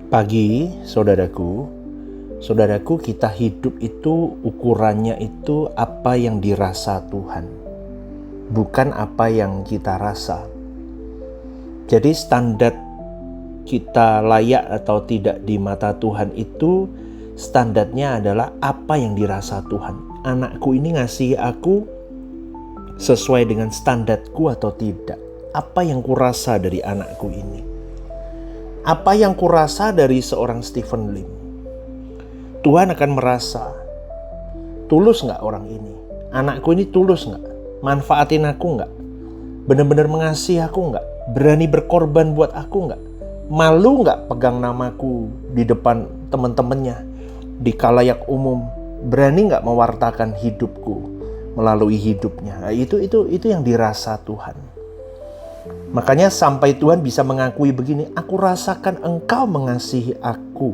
Pagi, saudaraku, kita hidup itu ukurannya itu apa yang dirasa Tuhan, bukan apa yang kita rasa. Jadi standar kita layak atau tidak di mata Tuhan itu standarnya adalah apa yang dirasa Tuhan. Anakku ini ngasih aku sesuai dengan standarku atau tidak. Apa yang kurasa dari anakku ini? Apa yang kurasa dari seorang Stephen Lim? Tuhan akan merasa, tulus gak orang ini? Anakku ini tulus gak? Manfaatin aku gak? Benar-benar mengasihi aku gak? Berani berkorban buat aku gak? Malu gak pegang namaku di depan teman-temannya, di khalayak umum? Berani gak mewartakan hidupku melalui hidupnya? Nah, itu yang dirasa Tuhan. Makanya sampai Tuhan bisa mengakui begini, aku rasakan engkau mengasihi aku.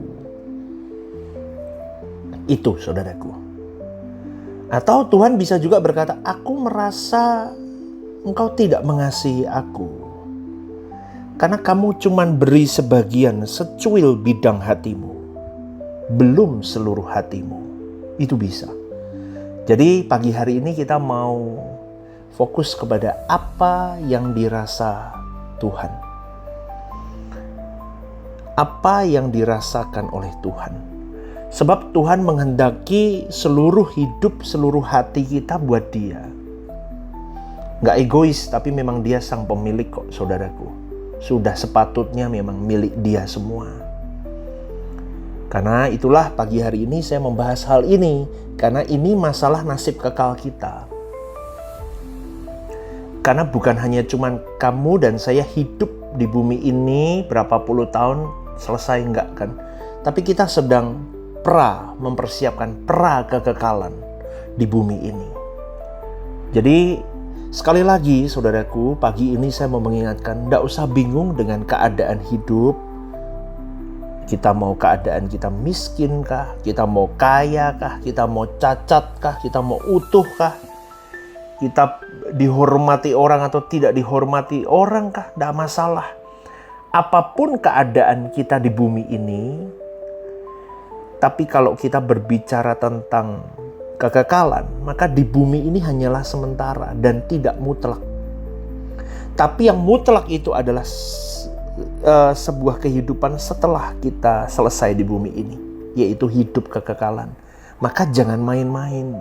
Itu saudaraku. Atau Tuhan bisa juga berkata, aku merasa engkau tidak mengasihi aku. Karena kamu cuman beri sebagian, secuil bidang hatimu. Belum seluruh hatimu. Itu bisa. Jadi pagi hari ini kita mau fokus kepada apa yang dirasa Tuhan. Apa yang dirasakan oleh Tuhan. Sebab Tuhan menghendaki seluruh hidup, seluruh hati kita buat Dia. Gak egois, tapi memang Dia sang pemilik kok, saudaraku. Sudah sepatutnya memang milik Dia semua. Karena itulah pagi hari ini saya membahas hal ini. Karena ini masalah nasib kekal kita. Karena bukan hanya cuman kamu dan saya hidup di bumi ini berapa puluh tahun selesai enggak kan. Tapi kita sedang mempersiapkan kekekalan di bumi ini. Jadi sekali lagi saudaraku, pagi ini saya mau mengingatkan, enggak usah bingung dengan keadaan hidup. Kita mau keadaan kita miskin kah? Kita mau kaya kah? Kita mau cacat kah? Kita mau utuh kah? Kita dihormati orang atau tidak dihormati orang kah? Tidak masalah. Apapun keadaan kita di bumi ini, tapi kalau kita berbicara tentang kekekalan, maka di bumi ini hanyalah sementara dan tidak mutlak. Tapi yang mutlak itu adalah sebuah kehidupan setelah kita selesai di bumi ini, yaitu hidup kekekalan. Maka jangan main-main.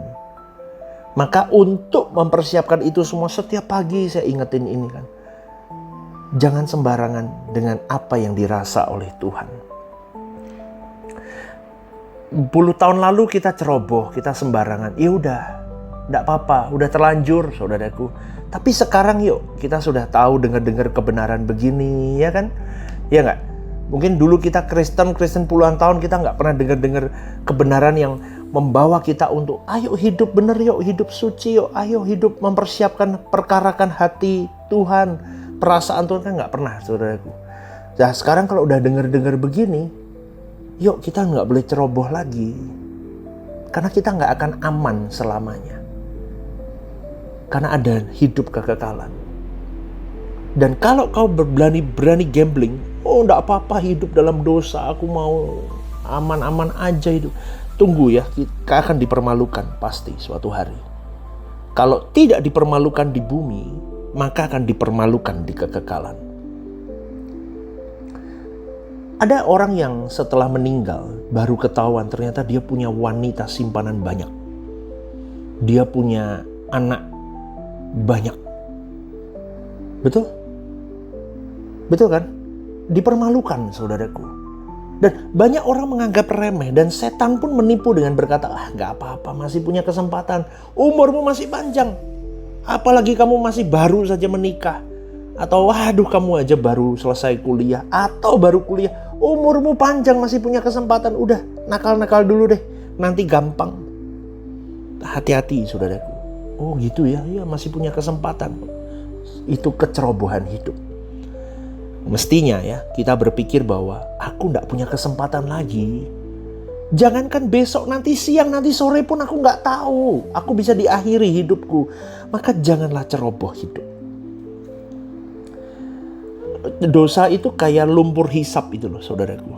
Maka untuk mempersiapkan itu semua setiap pagi saya ingetin ini kan. Jangan sembarangan dengan apa yang dirasa oleh Tuhan. Puluh tahun lalu kita ceroboh, kita sembarangan. Ya udah, enggak apa-apa, udah terlanjur saudaraku. Tapi sekarang yuk, kita sudah tahu dengar-dengar kebenaran begini, ya kan? Ya enggak? Mungkin dulu kita Kristen puluhan tahun kita enggak pernah dengar-dengar kebenaran yang membawa kita untuk ayo hidup benar yuk, hidup suci yuk, ayo hidup mempersiapkan perkarakan hati Tuhan, perasaan Tuhan, kan nggak pernah saudaraku. Nah sekarang kalau udah dengar begini, yuk kita nggak boleh ceroboh lagi, karena kita nggak akan aman selamanya, karena ada hidup kekekalan. Dan kalau kau berani gambling, oh nggak apa-apa hidup dalam dosa, aku mau aman-aman aja hidup. Tunggu ya, kita akan dipermalukan pasti suatu hari. Kalau tidak dipermalukan di bumi, maka akan dipermalukan di kekekalan. Ada orang yang setelah meninggal baru ketahuan ternyata dia punya wanita simpanan banyak. Dia punya anak banyak. Betul? Betul kan? Dipermalukan saudaraku. Dan banyak orang menganggap remeh, dan setan pun menipu dengan berkata, gak apa-apa, masih punya kesempatan, umurmu masih panjang, apalagi kamu masih baru saja menikah, atau waduh kamu aja baru selesai kuliah, atau baru kuliah, umurmu panjang masih punya kesempatan, udah nakal-nakal dulu deh, nanti gampang. Hati-hati saudaraku. Oh gitu ya, masih punya kesempatan. Itu kecerobohan hidup. Mestinya ya kita berpikir bahwa aku gak punya kesempatan lagi. Jangankan besok, nanti siang, nanti sore pun aku gak tahu. Aku bisa diakhiri hidupku. Maka janganlah ceroboh hidup. Dosa itu kayak lumpur hisap itu loh saudaraku.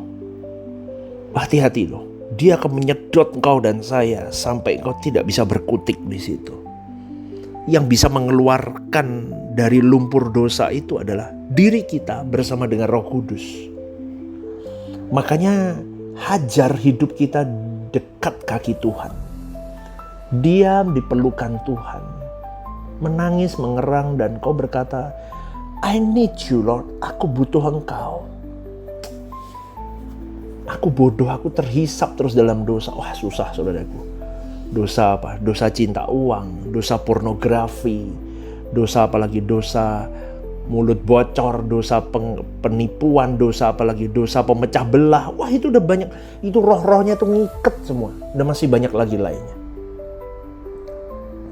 hati-hati loh. Dia akan menyedot engkau dan saya sampai engkau tidak bisa berkutik di situ. Yang bisa mengeluarkan dari lumpur dosa itu adalah diri kita bersama dengan Roh Kudus. Makanya hajar hidup kita dekat kaki Tuhan. Diam di pelukan Tuhan. Menangis, mengerang, dan kau berkata, I need you Lord, aku butuh engkau. Aku bodoh, aku terhisap terus dalam dosa. Wah, susah saudaraku. Dosa apa? Dosa cinta uang, dosa pornografi, dosa apalagi dosa mulut bocor, dosa penipuan, dosa apalagi dosa pemecah belah. Wah, itu udah banyak. Itu roh-rohnya tuh ngiket semua. Udah masih banyak lagi lainnya.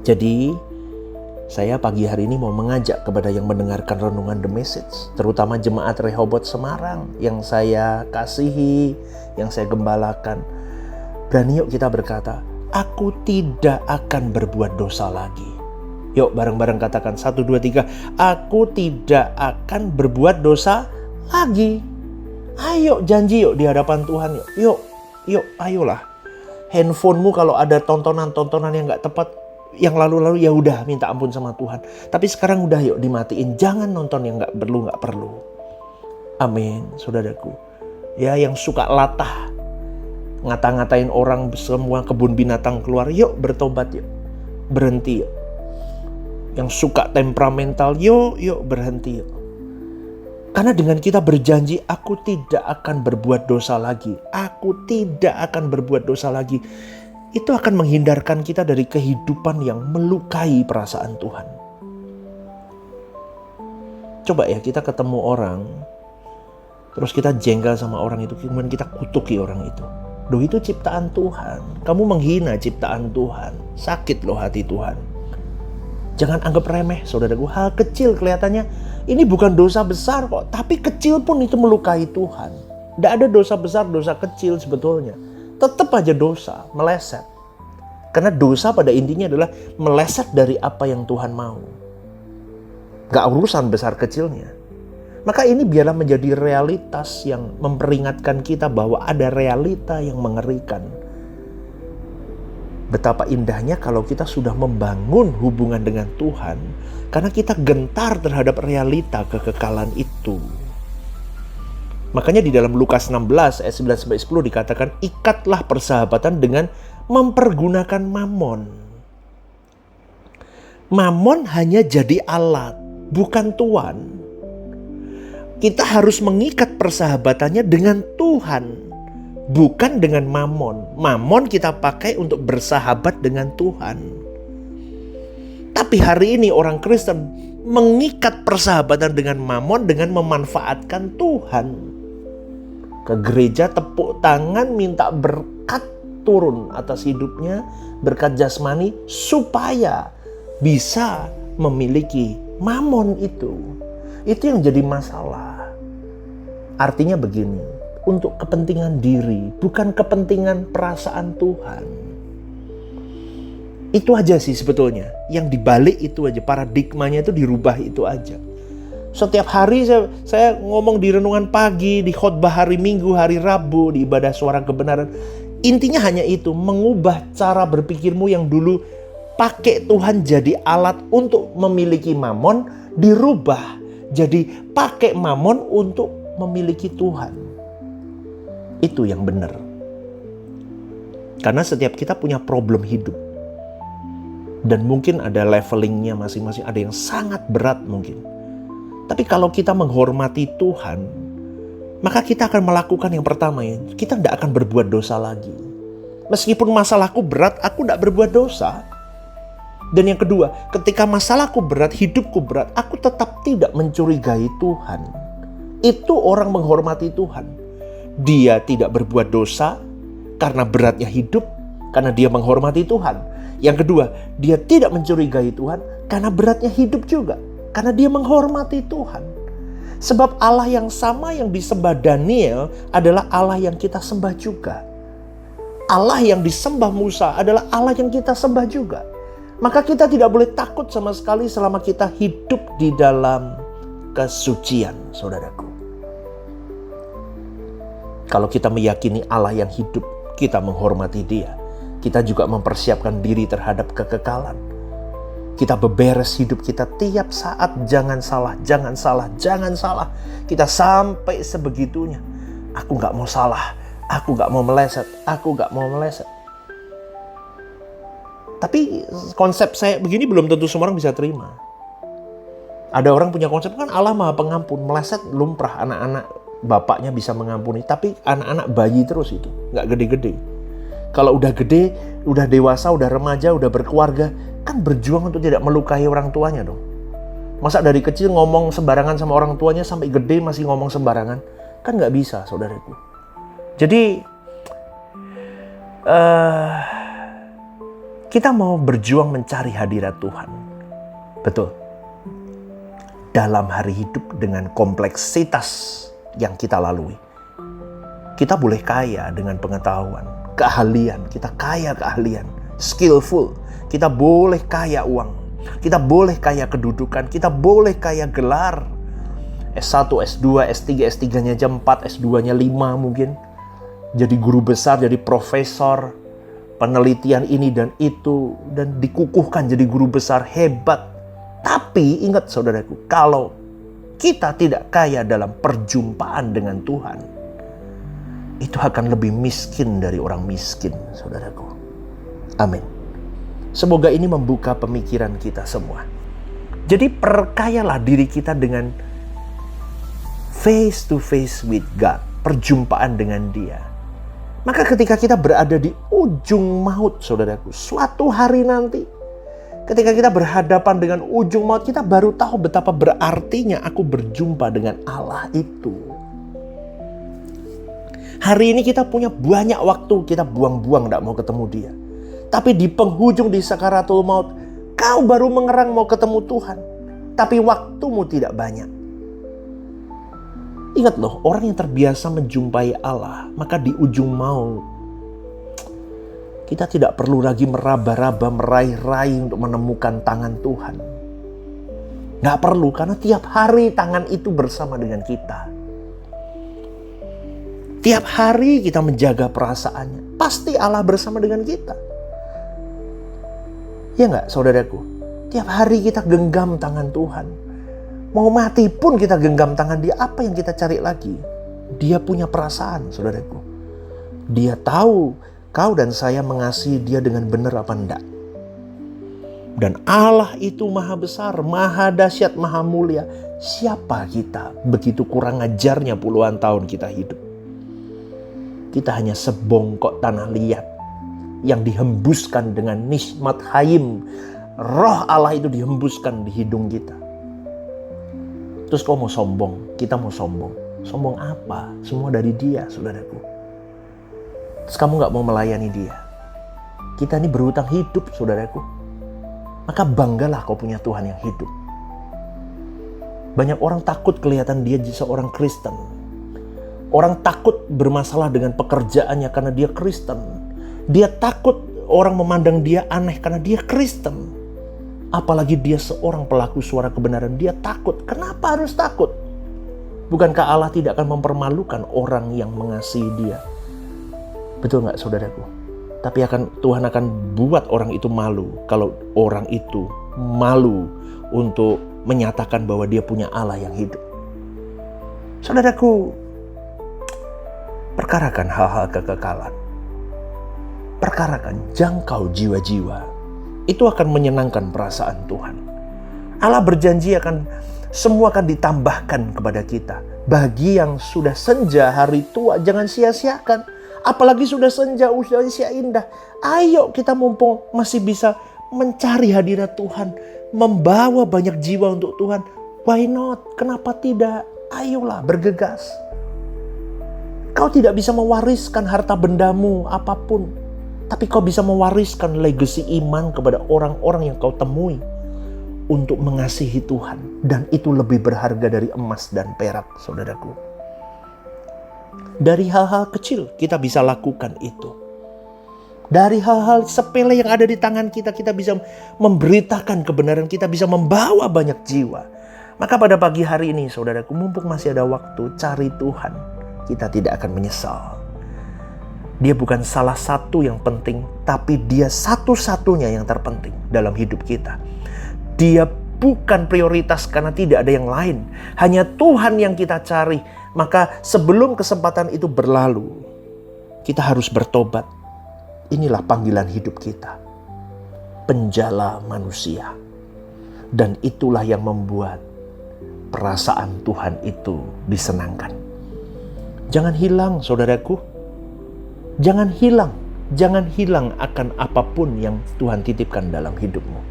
Jadi saya pagi hari ini mau mengajak kepada yang mendengarkan renungan The Message, terutama jemaat Rehoboth Semarang yang saya kasihi, yang saya gembalakan. Berani yuk kita berkata, aku tidak akan berbuat dosa lagi. Yuk bareng-bareng katakan 1, 2, 3. Aku tidak akan berbuat dosa lagi. Ayo janji yuk di hadapan Tuhan yuk. Yuk ayolah. Handphonemu kalau ada tontonan-tontonan yang gak tepat, yang lalu-lalu ya udah minta ampun sama Tuhan. Tapi sekarang udah yuk dimatiin. Jangan nonton yang gak perlu. Amin, saudaraku. Ya, yang suka latah, ngata-ngatain orang, semua kebun binatang keluar, yuk bertobat yuk. Berhenti yuk. Yang suka temperamental, yuk berhenti yuk. Karena dengan kita berjanji, aku tidak akan berbuat dosa lagi. Aku tidak akan berbuat dosa lagi. Itu akan menghindarkan kita dari kehidupan yang melukai perasaan Tuhan. Coba ya kita ketemu orang, terus kita jengkel sama orang itu, kemudian kita kutuki orang itu. Duh, itu ciptaan Tuhan. Kamu menghina ciptaan Tuhan. Sakit loh hati Tuhan. Jangan anggap remeh saudaraku. Hal kecil kelihatannya ini bukan dosa besar kok, tapi kecil pun itu melukai Tuhan. Tidak ada dosa besar, dosa kecil sebetulnya. Tetap aja dosa, meleset. Karena dosa pada intinya adalah meleset dari apa yang Tuhan mau. Gak urusan besar kecilnya. Maka ini biarlah menjadi realitas yang memperingatkan kita bahwa ada realita yang mengerikan. Betapa indahnya kalau kita sudah membangun hubungan dengan Tuhan, karena kita gentar terhadap realita kekekalan itu. Makanya di dalam Lukas 16 ayat 9-10 dikatakan, ikatlah persahabatan dengan mempergunakan mamon. Mamon hanya jadi alat, bukan Tuhan. Kita harus mengikat persahabatannya dengan Tuhan, bukan dengan mamon. Mamon kita pakai untuk bersahabat dengan Tuhan. Tapi hari ini orang Kristen mengikat persahabatan dengan mamon dengan memanfaatkan Tuhan. Ke gereja tepuk tangan minta berkat turun atas hidupnya, berkat jasmani supaya bisa memiliki mamon itu. Itu yang jadi masalah. Artinya begini, untuk kepentingan diri, bukan kepentingan perasaan Tuhan. Itu aja sih sebetulnya. Yang dibalik itu aja, paradigmanya itu dirubah itu aja. Setiap hari saya ngomong di renungan pagi, di khotbah hari Minggu, hari Rabu, di ibadah suara kebenaran. Intinya hanya itu, mengubah cara berpikirmu yang dulu pakai Tuhan jadi alat untuk memiliki mamon, dirubah jadi pakai mamon untuk memiliki Tuhan. Itu yang benar. Karena setiap kita punya problem hidup. Dan mungkin ada levelingnya masing-masing, ada yang sangat berat mungkin. Tapi kalau kita menghormati Tuhan, maka kita akan melakukan yang pertama ya, kita tidak akan berbuat dosa lagi. Meskipun masalahku berat, aku tidak berbuat dosa. Dan yang kedua, ketika masalahku berat, hidupku berat, aku tetap tidak mencurigai Tuhan. Itu orang menghormati Tuhan. Dia tidak berbuat dosa karena beratnya hidup, karena dia menghormati Tuhan. Yang kedua, dia tidak mencurigai Tuhan karena beratnya hidup juga. Karena dia menghormati Tuhan. Sebab Allah yang sama yang disembah Daniel adalah Allah yang kita sembah juga. Allah yang disembah Musa adalah Allah yang kita sembah juga. Maka kita tidak boleh takut sama sekali selama kita hidup di dalam kesucian, saudaraku. Kalau kita meyakini Allah yang hidup, kita menghormati Dia. Kita juga mempersiapkan diri terhadap kekekalan. Kita beberes hidup kita tiap saat. Jangan salah, jangan salah, jangan salah. Kita sampai sebegitunya. Aku gak mau salah. Aku gak mau meleset. Aku gak mau meleset. Tapi konsep saya begini belum tentu semua orang bisa terima. Ada orang punya konsep kan Allah Maha Pengampun. Meleset lumrah, anak-anak bapaknya bisa mengampuni. Tapi anak-anak bayi terus itu. Gak gede-gede. Kalau udah gede, udah dewasa, udah remaja, udah berkeluarga, kan berjuang untuk tidak melukai orang tuanya dong. Masa dari kecil ngomong sembarangan sama orang tuanya sampai gede masih ngomong sembarangan? Kan gak bisa, saudaraku. Jadi kita mau berjuang mencari hadirat Tuhan. Betul. Dalam hari hidup dengan kompleksitas yang kita lalui. Kita boleh kaya dengan pengetahuan, keahlian. Kita kaya keahlian, skillful. Kita boleh kaya uang. Kita boleh kaya kedudukan. Kita boleh kaya gelar. S1, S2, S3, S3-nya aja 4, S2-nya 5 mungkin. Jadi guru besar, jadi profesor. Penelitian ini dan itu. Dan dikukuhkan jadi guru besar hebat. Tapi ingat saudaraku, kalau kita tidak kaya dalam perjumpaan dengan Tuhan, itu akan lebih miskin dari orang miskin, saudaraku. Amin. Semoga ini membuka pemikiran kita semua. Jadi perkayalah diri kita dengan face to face with God, perjumpaan dengan Dia. Maka ketika kita berada di ujung maut, saudaraku, suatu hari nanti, ketika kita berhadapan dengan ujung maut, kita baru tahu betapa berartinya aku berjumpa dengan Allah itu. Hari ini kita punya banyak waktu, kita buang-buang gak mau ketemu Dia. Tapi di penghujung, di sakaratul maut, kau baru mengerang mau ketemu Tuhan. Tapi waktumu tidak banyak. Ingat loh, orang yang terbiasa menjumpai Allah, maka di ujung maut, kita tidak perlu lagi meraba-raba, meraih-raih untuk menemukan tangan Tuhan. Gak perlu, karena tiap hari tangan itu bersama dengan kita. Tiap hari kita menjaga perasaannya. Pasti Allah bersama dengan kita. Ya gak, saudaraku? Tiap hari kita genggam tangan Tuhan. Mau mati pun kita genggam tangan Dia. Apa yang kita cari lagi? Dia punya perasaan, saudaraku. Dia tahu kau dan saya mengasihi Dia dengan benar apa enggak. Dan Allah itu maha besar, maha dahsyat, maha mulia. Siapa kita? Begitu kurang ajarnya puluhan tahun kita hidup. Kita hanya sebongkok tanah liat yang dihembuskan dengan nismat hayim. Roh Allah itu dihembuskan di hidung kita. Terus kau mau sombong, kita mau sombong. Sombong apa? Semua dari Dia, saudaraku. Terus kamu gak mau melayani Dia. Kita ini berhutang hidup, saudaraku. Maka banggalah kau punya Tuhan yang hidup. Banyak orang takut kelihatan dia seorang Kristen. Orang takut bermasalah dengan pekerjaannya karena dia Kristen. Dia takut orang memandang dia aneh karena dia Kristen. Apalagi dia seorang pelaku suara kebenaran, dia takut. Kenapa harus takut? Bukankah Allah tidak akan mempermalukan orang yang mengasihi Dia? Betul gak, saudaraku? Tapi Tuhan akan buat orang itu malu kalau orang itu malu untuk menyatakan bahwa dia punya Allah yang hidup. Saudaraku, perkarakan hal-hal kekekalan. Perkarakan, jangkau jiwa-jiwa. Itu akan menyenangkan perasaan Tuhan. Allah berjanji semua akan ditambahkan kepada kita. Bagi yang sudah senja hari tua, jangan sia-siakan. Apalagi sudah senja usia indah. Ayo kita mumpung masih bisa mencari hadirat Tuhan. Membawa banyak jiwa untuk Tuhan. Why not? Kenapa tidak? Ayolah bergegas. Kau tidak bisa mewariskan harta bendamu apapun. Tapi kau bisa mewariskan legasi iman kepada orang-orang yang kau temui. Untuk mengasihi Tuhan. Dan itu lebih berharga dari emas dan perak, saudaraku. Dari hal-hal kecil kita bisa lakukan itu. Dari hal-hal sepele yang ada di tangan kita, kita bisa memberitakan kebenaran, kita bisa membawa banyak jiwa. Maka pada pagi hari ini, saudaraku, mumpung masih ada waktu, cari Tuhan. kita tidak akan menyesal. Dia bukan salah satu yang penting, tapi dia satu-satunya yang terpenting dalam hidup kita. Dia bukan prioritas karena tidak ada yang lain. Hanya Tuhan yang kita cari. Maka sebelum kesempatan itu berlalu, kita harus bertobat. Inilah panggilan hidup kita. Penjala manusia. Dan itulah yang membuat perasaan Tuhan itu disenangkan. Jangan hilang, saudaraku. Jangan hilang akan apapun yang Tuhan titipkan dalam hidupmu.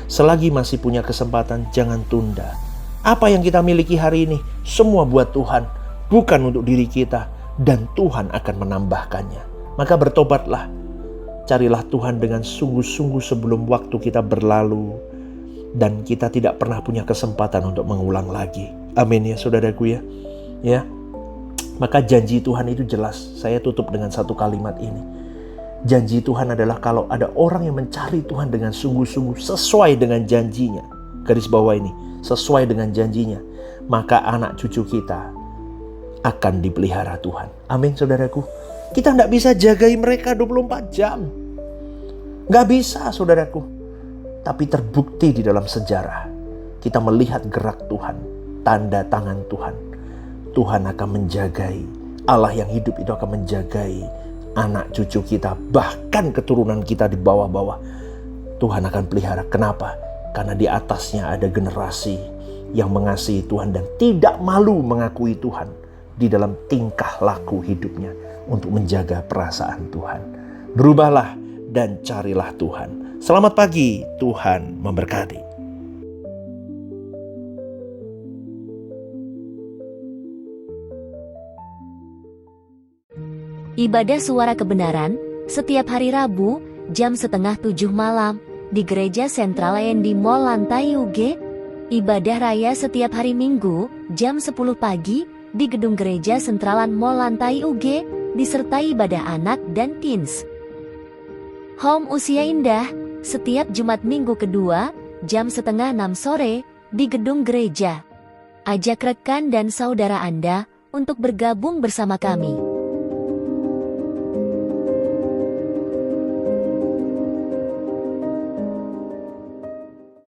Selagi masih punya kesempatan, jangan tunda. Apa yang kita miliki hari ini, semua buat Tuhan, bukan untuk diri kita, dan Tuhan akan menambahkannya. Maka bertobatlah, carilah Tuhan dengan sungguh-sungguh sebelum waktu kita berlalu, dan kita tidak pernah punya kesempatan untuk mengulang lagi. Amin ya saudaraku ya. Ya. Maka janji Tuhan itu jelas. Saya tutup dengan satu kalimat ini. Janji Tuhan adalah kalau ada orang yang mencari Tuhan dengan sungguh-sungguh sesuai dengan janjinya. Garis bawah ini, sesuai dengan janjinya. Maka anak cucu kita akan dipelihara Tuhan. Amin saudaraku. Kita tidak bisa jagai mereka 24 jam. Nggak bisa saudaraku. Tapi terbukti di dalam sejarah. Kita melihat gerak Tuhan. Tanda tangan Tuhan. Tuhan akan menjagai, Allah yang hidup itu akan menjagai anak cucu kita, bahkan keturunan kita di bawah-bawah. Tuhan akan pelihara. Kenapa? Karena di atasnya ada generasi yang mengasihi Tuhan dan tidak malu mengakui Tuhan di dalam tingkah laku hidupnya untuk menjaga perasaan Tuhan. Berubahlah dan carilah Tuhan. Selamat pagi, Tuhan memberkati. Ibadah Suara Kebenaran, setiap hari Rabu, jam 6:30 malam, di Gereja Sentral AND Mall Lantai UG. Ibadah Raya setiap hari Minggu, jam 10 pagi, di Gedung Gereja Sentralan Mall Lantai UG, disertai ibadah anak dan teens. Home Usia Indah, setiap Jumat Minggu kedua, jam 5:30 sore, di Gedung Gereja. Ajak rekan dan saudara Anda untuk bergabung bersama kami.